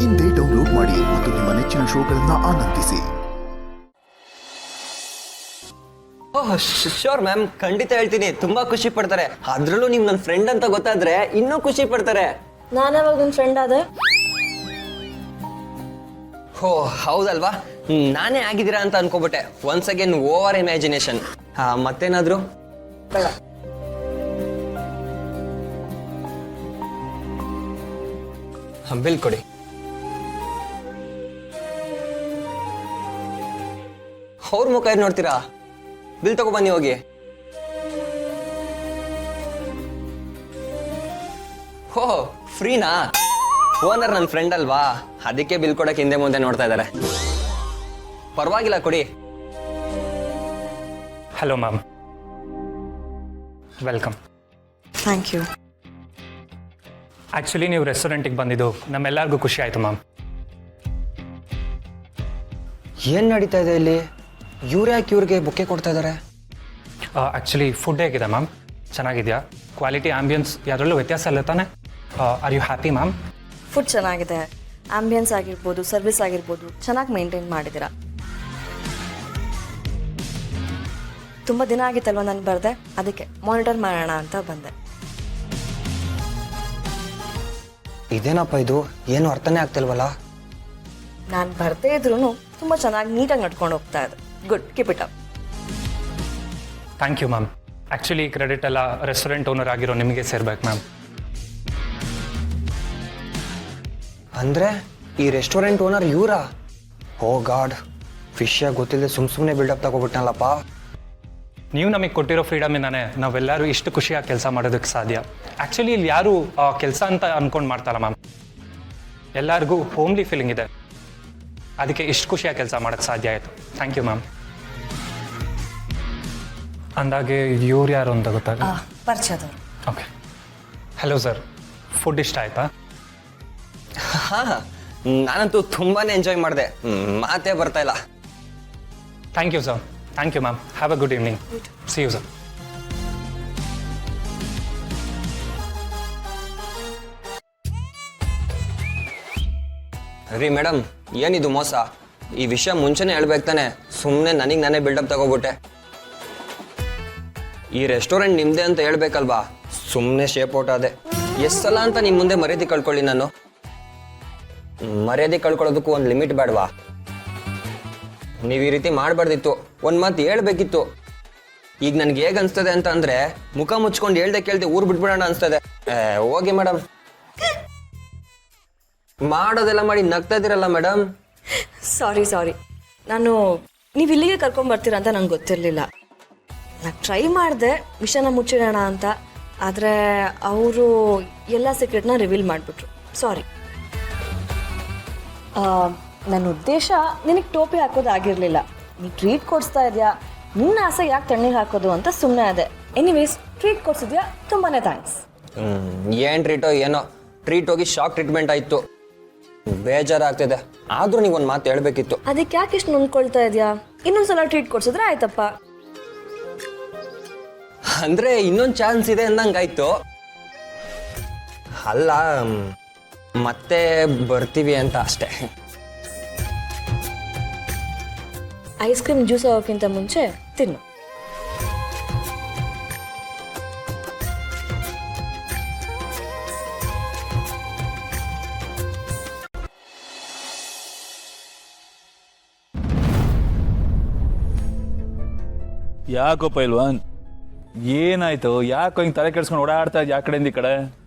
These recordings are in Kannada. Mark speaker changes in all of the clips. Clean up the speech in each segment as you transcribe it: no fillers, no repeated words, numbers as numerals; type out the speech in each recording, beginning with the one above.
Speaker 1: ಇಂದೇ ಡೌನ್ಲೋಡ್ ಮಾಡಿ ಮತ್ತು ನಿಮ್ಮ ನೆಚ್ಚಿನ ಶೋಗಳನ್ನು ಆನಂದಿಸಿ.
Speaker 2: ಓಹ್ ಶ್ಯೂರ್ ಮ್ಯಾಮ್, ಖಂಡಿತ ಹೇಳ್ತೀನಿ. ತುಂಬಾ ಖುಷಿ ಪಡ್ತಾರೆ. ಅದ್ರಲ್ಲೂ ನೀವು ನನ್ನ ಫ್ರೆಂಡ್ ಅಂತ ಗೊತ್ತಾದ್ರೆ ಇನ್ನೂ ಖುಷಿ ಪಡ್ತಾರೆ.
Speaker 3: ನಾನಾವಾಗ ನನ್ನ ಫ್ರೆಂಡ್ ಆದೆ?
Speaker 2: ಓ ಹೌದಲ್ವಾ, ನಾನೇ ಆಗಿದ್ದೀರಾ ಅಂತ ಅನ್ಕೋಬಿಟ್ಟೆ. Once again over imagination. ಮತ್ತೇನಾದ್ರು?
Speaker 3: ಬೇಡ.
Speaker 2: ಬಿಲ್ ಕೊಡಿ. ಅವ್ರ ಮುಖ ಏನ್ ನೋಡ್ತೀರಾ? ಬಿಲ್ ತಗೋ ಬನ್ನಿ ಹೋಗಿ. ಹೋ ಫ್ರೀನಾ? ಓನರ್ ನನ್ನ ಫ್ರೆಂಡ್ ಅಲ್ವಾ, ಅದಕ್ಕೆ ಬಿಲ್ ಕೊಡಕ್ಕೆ ಹಿಂದೆ ಮುಂದೆ ನೋಡ್ತಾ ಇದ್ದಾರೆ. ಪರವಾಗಿಲ್ಲ, ಕೊಡಿ.
Speaker 4: Hello ma'am, welcome.
Speaker 3: Thank you.
Speaker 4: Actually ನೀವು ರೆಸ್ಟೋರೆಂಟಿಗೆ ಬಂದಿದ್ದು ನಮ್ಮೆಲ್ಲರಿಗೂ ಖುಷಿ ಆಯಿತು ಮ್ಯಾಮ್.
Speaker 2: ಏನ್ ನಡೀತಾ ಇದೆ ಇಲ್ಲಿ? ಯಾಕೆ ಇವ್ರಿಗೆ ಬುಕ್ಕೆ ಕೊಡ್ತಾ ಇದ್ದಾರೆ?
Speaker 4: ಆ್ಯಕ್ಚುಲಿ ಫುಡ್ ಹೇಗಿದೆ ಮ್ಯಾಮ್? ಚೆನ್ನಾಗಿದೆಯಾ? ಕ್ವಾಲಿಟಿ, ಆಂಬಿಯನ್ಸ್ ಯಾರಲ್ಲೂ ವ್ಯತ್ಯಾಸ ಇಲ್ಲ ತಾನೆ? Are you happy ma'am?
Speaker 3: Food ಚೆನ್ನಾಗಿದೆ, ಆಂಬಿಯನ್ಸ್ ಆಗಿರ್ಬೋದು, ಸರ್ವಿಸ್ ಆಗಿರ್ಬೋದು ಚೆನ್ನಾಗಿ ಮೇಂಟೈನ್ ಮಾಡಿದ್ದೀರಾ. ತುಂಬ ದಿನ ಆಗಿತ್ತಲ್ವ ನಾನು ಬರದೆ, ಅದಕ್ಕೆ ಮಾನಿಟರ್ ಮಾಡೋಣ ಅಂತ ಬಂದೆ.
Speaker 2: ಇದೇನಪ್ಪ ಇದು? ಏನು ಅರ್ಥನೇ ಆಗ್ತಿಲ್ವಲ್ಲ.
Speaker 3: ನಾನು ಬರ್ದೇ ಇದ್ರೂ ತುಂಬ ಚೆನ್ನಾಗಿ ನೀಟಾಗಿ ನಡ್ಕೊಂಡು ಹೋಗ್ತಾ ಇದೆ. Good, keep it up.
Speaker 4: Thank you ma'am. Actually credit ಎಲ್ಲ ರೆಸ್ಟೋರೆಂಟ್ ಓನರ್ ಆಗಿರೋ ನಿಮಗೆ ಸೇರ್ಬೇಕು ಮ್ಯಾಮ್.
Speaker 2: ಅಂದ್ರೆ ಈ ರೆಸ್ಟೋರೆಂಟ್ ಓನರ್ ಇವರಾ? ಓ ಗಾಡ್, ವಿಷಯ ಗೊತ್ತಿಲ್ಲದೆ ಸುಮ್ಮನೆ ಬಿಲ್ಡಪ್ ತಗೋಬಿಟ್ನಲ್ಲಪ್ಪ.
Speaker 4: ನೀವು ನಮಗೆ ಕೊಟ್ಟಿರೋ ಫ್ರೀಡಮಿಂದಾನೆ ನಾವೆಲ್ಲರೂ ಇಷ್ಟು ಖುಷಿಯಾಗಿ ಕೆಲಸ ಮಾಡೋದಕ್ಕೆ ಸಾಧ್ಯ. ಆ್ಯಕ್ಚುಲಿ ಇಲ್ಲಿ ಯಾರು ಕೆಲಸ ಅಂತ ಅಂದ್ಕೊಂಡು ಮಾಡ್ತಾರ ಮ್ಯಾಮ್. ಎಲ್ಲರಿಗೂ ಹೋಮ್ಲಿ ಫೀಲಿಂಗ್ ಇದೆ, ಅದಕ್ಕೆ ಇಷ್ಟು ಖುಷಿಯಾಗಿ ಕೆಲಸ ಮಾಡೋಕ್ಕೆ ಸಾಧ್ಯ ಆಯಿತು. Thank you ma'am. ಅಂದಾಗೆ ಇವ್ರು ಯಾರು ಅಂತ ಗೊತ್ತಾಗ?
Speaker 3: ಪರಿಚಯದವರು.
Speaker 4: ಓಕೆ. ಹಲೋ ಸರ್, ಫುಡ್ ಇಷ್ಟ ಆಯ್ತಾ?
Speaker 2: ಹಾ, ನಾನಂತೂ ತುಂಬಾನೇ ಎಂಜಾಯ್ ಮಾಡಿದೆ. ಮಾತೇ ಬರ್ತಾ ಇಲ್ಲ.
Speaker 4: Thank you sir. Thank you ma'am. Have a good evening. See you sir.
Speaker 2: ರೀ ಮೇಡಮ್, ಏನಿದು ಮೋಸ? ಈ ವಿಷಯ ಮುಂಚೆನೇ ಹೇಳ್ಬೇಕು ತಾನೆ. ಸುಮ್ಮನೆ ನನಗೆ ನಾನೇ ಬಿಲ್ಡಪ್ ತಗೋಬಿಟ್ಟೆ. ಈ ರೆಸ್ಟೋರೆಂಟ್ ನಿಮ್ದೇ ಅಂತ ಹೇಳ್ಬೇಕಲ್ವಾ? ಸುಮ್ಮನೆ ಶೇಪ್ ಔಟ್ ಆದೆ. ಎಷ್ಟು ಸಲ ಅಂತ ನಿಮ್ಮ ಮುಂದೆ ಮರ್ಯಾದೆ ಕಳ್ಕೊಳ್ಳಿ ನಾನು? ಮರ್ಯಾದೆ ಕಳ್ಕೊಳ್ಳೋದಕ್ಕೂ ಒಂದು ಲಿಮಿಟ್ ಬೇಡವಾ? ನೀವು ಈ ರೀತಿ ಮಾಡಬಾರ್ದಿತ್ತು. ಒಂದು ಮಾತು ಹೇಳ್ಬೇಕಿತ್ತು. ಈಗ ನನಗೆ ಹೇಗೆ ಅನಿಸ್ತದೆ ಅಂತ ಅಂದರೆ, ಮುಖ ಮುಚ್ಕೊಂಡು ಹೇಳ್ದೆ ಕೇಳ್ದೆ ಊರು ಬಿಟ್ಬಿಡೋಣ ಅನಿಸ್ತದೆ. ಹೋಗಿ ಮೇಡಮ್. ಮಾಡೋದೆಲ್ಲ ಮಾಡಿ ನಗ್ತಾ ಇದ್ದೀರಲ್ಲ ಮೇಡಮ್.
Speaker 3: ಸಾರಿ, ನಾನು ನೀವು ಇಲ್ಲಿಗೆ ಕರ್ಕೊಂಬರ್ತೀರ ಅಂತ ನಂಗೆ ಗೊತ್ತಿರಲಿಲ್ಲ. ನಾನು ಟ್ರೈ ಮಾಡಿದೆ ವಿಷಯನ ಮುಚ್ಚಿಡೋಣ ಅಂತ, ಆದರೆ ಅವರು ಎಲ್ಲ ಸೀಕ್ರೆಟ್ನ ರಿವೀಲ್ ಮಾಡಿಬಿಟ್ರು. ಸಾರಿ. ನನ್ನ ಉದ್ದೇಶ ನಿನಗೆ ಟೋಪಿ ಹಾಕೋದಾಗಿರಲಿಲ್ಲ. ನೀನು ಟ್ರೀಟ್ ಕೊಡಿಸ್ತಾ ಇದೆಯಾ, ನಿನ್ನ ಆಸೆ ಯಾಕೆ ತಣ್ಣೀರು ಹಾಕೋದು ಅಂತ ಸುಮ್ಮನೆ ಅದೇ. ಎನಿವೇಸ್, ಟ್ರೀಟ್ ಕೊಡಿಸಿದ್ಯಾ, ತುಂಬಾ ಥ್ಯಾಂಕ್ಸ್.
Speaker 2: ಏನು ಟ್ರೀಟೋ ಏನೋ, ಟ್ರೀಟ್ ಹೋಗಿ ಶಾಕ್ ಟ್ರೀಟ್ಮೆಂಟ್ ಆಯಿತು. ಬೇಜಾರಾಗ್ತಿದೆ. ಆದರೂ ನೀವು ಒಂದು ಮಾತು ಹೇಳಬೇಕಿತ್ತು.
Speaker 3: ಅದಕ್ಕೆ ಯಾಕೆ ಇಷ್ಟು ನೊಂದ್ಕೊಳ್ತಾ ಇದೆಯಾ? ಇನ್ನೊಂದ್ಸಲ ಟ್ರೀಟ್ ಕೊಡಿಸಿದ್ರೆ ಆಯ್ತಪ್ಪ.
Speaker 2: ಅಂದರೆ ಇನ್ನೊಂದು ಚಾನ್ಸ್ ಇದೆ ಅಂದಂಗಾಯ್ತು. ಅಲ್ಲ, ಮತ್ತೆ ಬರ್ತೀವಿ ಅಂತ ಅಷ್ಟೇ.
Speaker 3: ಐಸ್ ಕ್ರೀಮ್ ಜ್ಯೂಸ್ ಆಗೋಕ್ಕಿಂತ ಮುಂಚೆ ತಿನ್ನು.
Speaker 5: ಯಾಕೋ ಪೈಲ್ವಾನ್, ಏನಾಯ್ತು? ಯಾಕೋ ಹಿಂಗೆ ತಲೆ ಕೆಡ್ಸ್ಕೊಂಡು ಓಡಾಡ್ತಾ ಇದ್ದ ಆ ಕಡೆಯಿಂದ ಈ ಕಡೆ?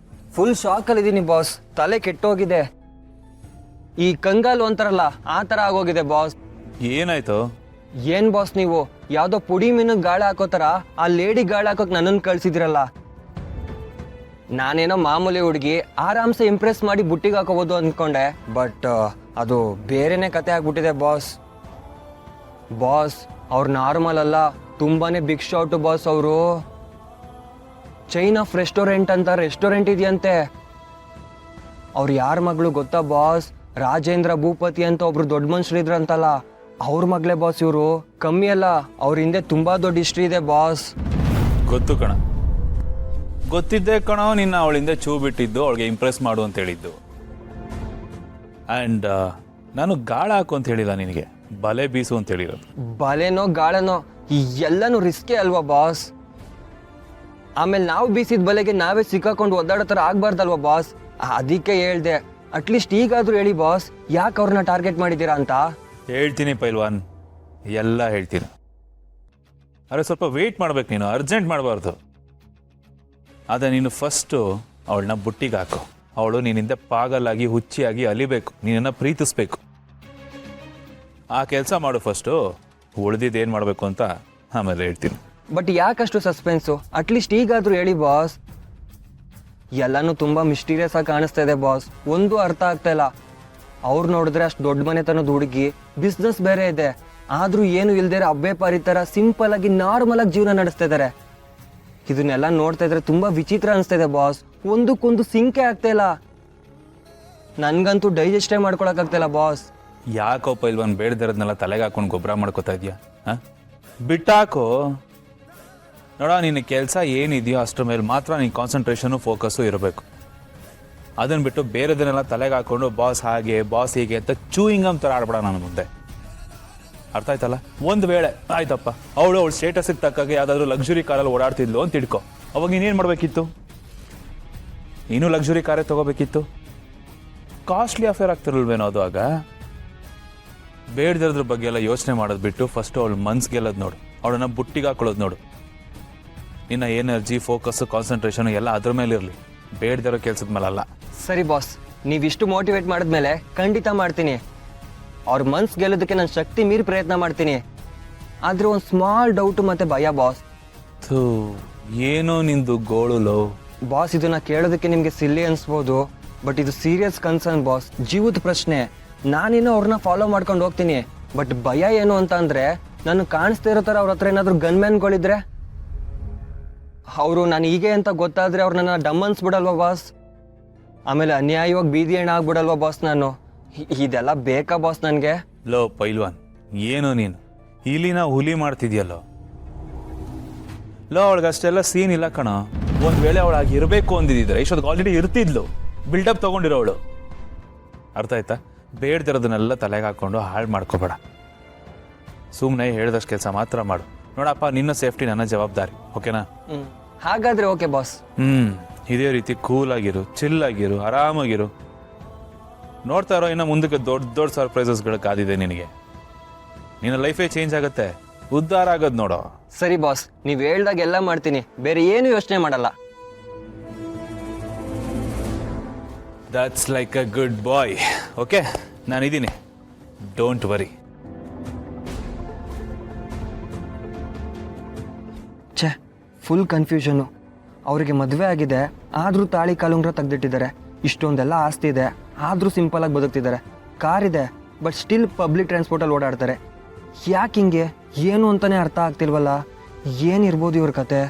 Speaker 2: ಫುಲ್ ಶಾಕಲ್ಲಿದ್ದೀನಿ ಬಾಸ್. ತಲೆ ಕೆಟ್ಟೋಗಿದೆ. ಈ ಕಂಗಾಲು ಅಂತಾರಲ್ಲ, ಆ ಥರ ಆಗೋಗಿದೆ ಬಾಸ್.
Speaker 5: ಏನಾಯ್ತು?
Speaker 2: ಏನ್ ಬಾಸ್ ನೀವು ಯಾವುದೋ ಪುಡಿ ಮೀನಿಗೆ ಗಾಳ ಹಾಕೋತಾರ ಆ ಲೇಡಿ ಗಾಳ ಹಾಕೋಕ್ ನನ್ನನ್ನು ಕಳ್ಸಿದಿರಲ್ಲ. ನಾನೇನೋ ಮಾಮೂಲಿ ಹುಡುಗಿ, ಆರಾಮ್ಸೆ ಇಂಪ್ರೆಸ್ ಮಾಡಿ ಬುಟ್ಟಿಗೆ ಹಾಕೋಬೋದು ಅಂದ್ಕೊಂಡೆ. ಬಟ್ ಅದು ಬೇರೆನೇ ಕತೆ ಆಗ್ಬಿಟ್ಟಿದೆ ಬಾಸ್. ಅವ್ರು ನಾರ್ಮಲ್ ಅಲ್ಲ, ತುಂಬಾನೇ ಬಿಗ್ ಶಾಟ್ ಬಾಸ್. ಅವರು ಚೈನ್ ಆಫ್ ರೆಸ್ಟೋರೆಂಟ್ ಅಂತ ರೆಸ್ಟೋರೆಂಟ್ ಇದೆಯಂತೆ. ಅವ್ರು ಯಾರ ಮಗಳು ಗೊತ್ತಾ ಬಾಸ್? ರಾಜೇಂದ್ರ ಭೂಪತಿ ಅಂತ ಒಬ್ರು ದೊಡ್ಡ ಮನುಷ್ಯರು ಇದ್ರಂತಲ್ಲ, ಅವ್ರ ಮಗಳೇ ಬಾಸ್ ಇವರು. ಕಮ್ಮಿ ಅಲ್ಲ, ಅವ್ರ ಹಿಂದೆ ತುಂಬಾ ದೊಡ್ಡ ಹಿಸ್ಟ್ರಿ ಇದೆ ಬಾಸ್.
Speaker 5: ಗೊತ್ತು ಕಣ, ಗೊತ್ತಿದ್ದೆ ಕಣೋ. ನಿನ್ನ ಅವಳಿಂದ ಚೂ ಬಿಟ್ಟಿದ್ದು ಅವಳಿಗೆ ಇಂಪ್ರೆಸ್ ಮಾಡು ಅಂತ ಹೇಳಿದ್ದು. ಆ್ಯಂಡ್ ನಾನು ಗಾಳ ಹಾಕು ಅಂತ ಹೇಳಿಲ್ಲ ನಿನಗೆ, ಬಲೆ ಬೀಸು ಅಂತ ಹೇಳಿರೋದು.
Speaker 2: ಬಲೆನೋ ಗಾಳನೋ ಈ ಎಲ್ಲನೂ ರಿಸ್ಕೇ ಅಲ್ವಾ ಬಾಸ್. ಆಮೇಲೆ ನಾವು ಬೀಸಿದ ಬಲೆಗೆ ನಾವೇ ಸಿಕ್ಕಾಕೊಂಡು ಒದ್ದಾಡೋ ಥರ ಆಗ್ಬಾರ್ದಲ್ವಾ ಬಾಸ್. ಅದಕ್ಕೆ ಹೇಳ್ದೆ, ಅಟ್ಲೀಸ್ಟ್ ಈಗಾದರೂ ಹೇಳಿ ಬಾಸ್, ಯಾಕೆ ಅವ್ರನ್ನ ಟಾರ್ಗೆಟ್ ಮಾಡಿದ್ದೀರಾ ಅಂತ.
Speaker 5: ಹೇಳ್ತೀನಿ ಪೈಲ್ವಾನ್, ಎಲ್ಲ ಹೇಳ್ತೀನಿ. ಅರೆ ಸ್ವಲ್ಪ ವೆಯ್ಟ್ ಮಾಡ್ಬೇಕು ನೀನು, ಅರ್ಜೆಂಟ್ ಮಾಡಬಾರ್ದು. ಆದರೆ ನೀನು ಫಸ್ಟು ಅವಳನ್ನ ಬುಟ್ಟಿಗೆ ಹಾಕು. ಅವಳು ನಿನ್ನಿಂದ ಪಾಗಲಾಗಿ ಹುಚ್ಚಿಯಾಗಿ ಅಲಿಬೇಕು, ನೀನನ್ನು ಪ್ರೀತಿಸ್ಬೇಕು. ಆ ಕೆಲಸ ಮಾಡು ಫಸ್ಟು, ಉಳಿದಿದ್ದು ಏನು ಮಾಡಬೇಕು ಅಂತ ಆಮೇಲೆ ಹೇಳ್ತೀನಿ.
Speaker 2: ಬಟ್ ಯಾಕಷ್ಟು ಸಸ್ಪೆನ್ಸು? ಅಟ್ಲೀಸ್ಟ್ ಈಗಾದರೂ ಹೇಳಿ ಬಾಸ್. ಎಲ್ಲನೂ ತುಂಬ ಮಿಸ್ಟೀರಿಯಸ್ ಆಗಿ ಕಾಣಿಸ್ತಾ ಇದೆ ಬಾಸ್. ಒಂದು ಅರ್ಥ ಆಗ್ತಾ ಇಲ್ಲ. ಅವ್ರು ನೋಡಿದ್ರೆ ಅಷ್ಟು ದೊಡ್ಡ ಮನೆತನದ ಹುಡುಗಿ, ಬಿಸ್ನೆಸ್ ಬೇರೆ ಇದೆ, ಆದರೂ ಏನು ಇಲ್ದೇ ಅಬ್ಬೆ ಪಾರಿ ಥರ ಸಿಂಪಲ್ ಆಗಿ ನಾರ್ಮಲ್ ಆಗಿ ಜೀವನ ನಡೆಸ್ತಾ ಇದ್ದಾರೆ. ಇದನ್ನೆಲ್ಲ ನೋಡ್ತಾ ಇದ್ರೆ ತುಂಬ ವಿಚಿತ್ರ ಅನಿಸ್ತಾ ಇದೆ ಬಾಸ್. ಒಂದಕ್ಕೊಂದು ಸಿಂಕೆ ಆಗ್ತಾ ಇಲ್ಲ. ನನಗಂತೂ ಡೈಜೆಸ್ಟೇ ಮಾಡ್ಕೊಳಕ್ಕಾಗ್ತಿಲ್ಲ ಬಾಸ್.
Speaker 5: ಯಾಕೋ ಪೈಲ್ವಾನ್ ಬೇಡದಿರೋದನ್ನೆಲ್ಲ ತಲೆಗೆ ಹಾಕೊಂಡು ಗೊಬ್ಬರ ಮಾಡ್ಕೋತಾ ಇದೆಯಾ? ಹಾಂ, ಬಿಟ್ಟಾಕೋ. ನೋಡ, ನಿನ್ನ ಕೆಲಸ ಏನಿದೆಯೋ ಅಷ್ಟರ ಮೇಲೆ ಮಾತ್ರ ನಿನ್ನ ಕಾನ್ಸಂಟ್ರೇಷನು ಫೋಕಸ್ಸು ಇರಬೇಕು. ಅದನ್ನು ಬಿಟ್ಟು ಬೇರೆದನ್ನೆಲ್ಲ ತಲೆಗೆ ಹಾಕ್ಕೊಂಡು ಬಾಸ್ ಹಾಗೆ ಬಾಸ್ ಹೀಗೆ ಅಂತ ಚೂಯಿಂಗಮ್ ಥರ ಆಡ್ಬೇಡ ನನ್ನ ಮುಂದೆ. ಅರ್ಥ ಆಯ್ತಲ್ಲ? ಒಂದು ವೇಳೆ ಆಯ್ತಪ್ಪ ಅವಳು ಸ್ಟೇಟಸ್ಗೆ ತಕ್ಕಾಗೆ ಯಾವುದಾದ್ರೂ ಲಕ್ಸುರಿ ಕಾರಲ್ಲಿ ಓಡಾಡ್ತಿದ್ಲು ಅಂತ ತಿಳ್ಕೊ, ಅವಾಗ ನೀನೇನು ಮಾಡಬೇಕಿತ್ತು? ನೀನು ಲಕ್ಸುರಿ ಕಾರೇ ತೊಗೋಬೇಕಿತ್ತು. ಕಾಸ್ಟ್ಲಿ ಅಫೇರ್ ಆಗ್ತಿರಲ್ವೇನೋ ಅದು. ಆಗ ಬೇಡದಿರೋದ್ರ ಬಗ್ಗೆ ಎಲ್ಲ ಯೋಚನೆ ಮಾಡೋದು ಬಿಟ್ಟು ಫಸ್ಟು ಅವಳು ಮನ್ಸು ಗೆಲ್ಲೋದು ನೋಡು, ಅವಳನ್ನ ಬುಟ್ಟಿಗೆ ಹಾಕೊಳ್ಳೋದು ನೋಡು. ನಿನ್ನ ಎನರ್ಜಿ, ಫೋಕಸ್ಸು, ಕಾನ್ಸಂಟ್ರೇಷನು ಎಲ್ಲ ಅದ್ರ ಮೇಲೆ ಇರಲಿ, ಬೇಡದಿರೋ ಕೆಲಸದ ಮೇಲಲ್ಲ.
Speaker 2: ಸರಿ ಬಾಸ್, ನೀವಿಷ್ಟು ಮೋಟಿವೇಟ್ ಮಾಡಿದ್ಮೇಲೆ ಖಂಡಿತ ಮಾಡ್ತೀನಿ. ಅವ್ರ ಮನ್ಸು ಗೆಲ್ಲೋದಕ್ಕೆ ನಾನು ಶಕ್ತಿ ಮೀರಿ ಪ್ರಯತ್ನ ಮಾಡ್ತೀನಿ. ಆದರೆ ಒಂದು ಸ್ಮಾಲ್ ಡೌಟು ಮತ್ತು ಭಯ ಬಾಸ್.
Speaker 5: ಥೂ, ಏನೋ ನಿಂದು ಗೋಳು ಲೋ.
Speaker 2: ಬಾಸ್, ಇದನ್ನ ಕೇಳೋದಕ್ಕೆ ನಿಮಗೆ ಸಿಲ್ಲಿ ಅನ್ಸ್ಬೋದು, ಬಟ್ ಇದು ಸೀರಿಯಸ್ ಕನ್ಸರ್ನ್ ಬಾಸ್. ಜೀವದ ಪ್ರಶ್ನೆ. ನಾನೇನೋ ಅವ್ರನ್ನ ಫಾಲೋ ಮಾಡ್ಕೊಂಡು ಹೋಗ್ತೀನಿ, ಬಟ್ ಭಯ ಏನು ಅಂತ ಅಂದರೆ, ನಾನು ಕಾಣಿಸ್ತಾ ಇರೋ ಥರ ಅವ್ರ ಹತ್ರ ಏನಾದರೂ ಗನ್ಮ್ಯಾನ್ಗಳಿದ್ರೆ, ಅವರು ನಾನು ಹೀಗೆ ಅಂತ ಗೊತ್ತಾದರೆ ಅವ್ರು ನನ್ನ ಡಮ್ ಅನ್ಸ್ಬಿಡಲ್ವಾ ಬಾಸ್? ಆಮೇಲೆ ಅನ್ಯಾಯವಾಗಿ ಬೀದಿ ಹೆಣ್ಣು ಆಗ್ಬಿಡಲ್ವಾ ಬಾಸ್ ನಾನು? ಇದೆಲ್ಲ ಬೇಕಾ ಬಾಸ್ ನನಗೆ?
Speaker 5: ಲೋ ಪೈಲ್ವಾನ್, ಏನೋ ನೀನು ಇಲಿನ ಹುಲಿ ಮಾಡ್ತಿದ್ಯಲ್ಲೋ. ಲೋ, ಅವಳಿಗಷ್ಟೆಲ್ಲ ಸೀನ್ ಇಲ್ಲ ಕಣ. ಒಂದು ವೇಳೆ ಅವಳಾಗಿ ಇರಬೇಕು ಅಂದಿದ್ದಿದ್ರೆ ಇಷ್ಟೊತ್ತಿಗೆ ಆಲ್ರೆಡಿ ಇರ್ತಿದ್ಲು, ಬಿಲ್ಡಪ್ ತೊಗೊಂಡಿರೋವಳು. ಅರ್ಥ ಆಯ್ತಾ? ಬೇಡದಿರೋದನ್ನೆಲ್ಲ ತಲೆಗೆ ಹಾಕ್ಕೊಂಡು ಹಾಳು ಮಾಡ್ಕೋಬೇಡ. ಸುಮ್ಮನೆ ಹೇಳ್ದಷ್ಟು ಕೆಲಸ ಮಾತ್ರ ಮಾಡು. ನೋಡಪ್ಪ, ನಿನ್ನ ಸೇಫ್ಟಿ ನನ್ನ ಜವಾಬ್ದಾರಿ, ಓಕೆನಾ?
Speaker 2: ಹಾಗಾದರೆ ಓಕೆ ಬಾಸ್.
Speaker 5: ಇದೇ ರೀತಿ ಕೂಲಾಗಿರು, ಚಿಲ್ಲಾಗಿರು, ಆರಾಮಾಗಿರು. ನೋಡ್ತಾ ಇರೋ, ಇನ್ನು ಮುಂದಕ್ಕೆ ದೊಡ್ಡ ದೊಡ್ಡ ಸರ್ಪ್ರೈಸಸ್ಗಳು ಕಾದಿದೆ ನಿನಗೆ. ನಿನ್ನ ಲೈಫೇ ಚೇಂಜ್ ಆಗುತ್ತೆ, ಉದ್ಧಾರ ಆಗೋದು ನೋಡೋ.
Speaker 2: ಸರಿ ಬಾಸ್, ನೀವು ಹೇಳ್ದಾಗ ಎಲ್ಲ ಮಾಡ್ತೀನಿ, ಬೇರೆ ಏನು ಯೋಚನೆ ಮಾಡಲ್ಲ.
Speaker 5: That's like a good boy. Okay, ನಾನಿದ್ದೀನಿ, ಡೋಂಟ್ ವರಿ.
Speaker 2: ಛೇ, ಫುಲ್ ಕನ್ಫ್ಯೂಷನು. ಅವರಿಗೆ ಮದುವೆ ಆಗಿದೆ, ಆದರೂ ತಾಳಿ ಕಾಲುಂಗ್ರ ತೆಗೆದಿಟ್ಟಿದ್ದಾರೆ. ಇಷ್ಟೊಂದೆಲ್ಲ ಆಸ್ತಿ ಇದೆ, ಆದರೂ ಸಿಂಪಲಾಗಿ ಬದುಕ್ತಿದ್ದಾರೆ. ಕಾರಿದೆ, ಬಟ್ ಸ್ಟಿಲ್ ಪಬ್ಲಿಕ್ ಟ್ರಾನ್ಸ್ಪೋರ್ಟಲ್ಲಿ ಓಡಾಡ್ತಾರೆ. ಯಾಕೆ ಹಿಂಗೆ? ಏನು ಅಂತಲೇ ಅರ್ಥ ಆಗ್ತಿಲ್ವಲ್ಲ. ಏನಿರ್ಬೋದು ಇವ್ರ ಕತೆ?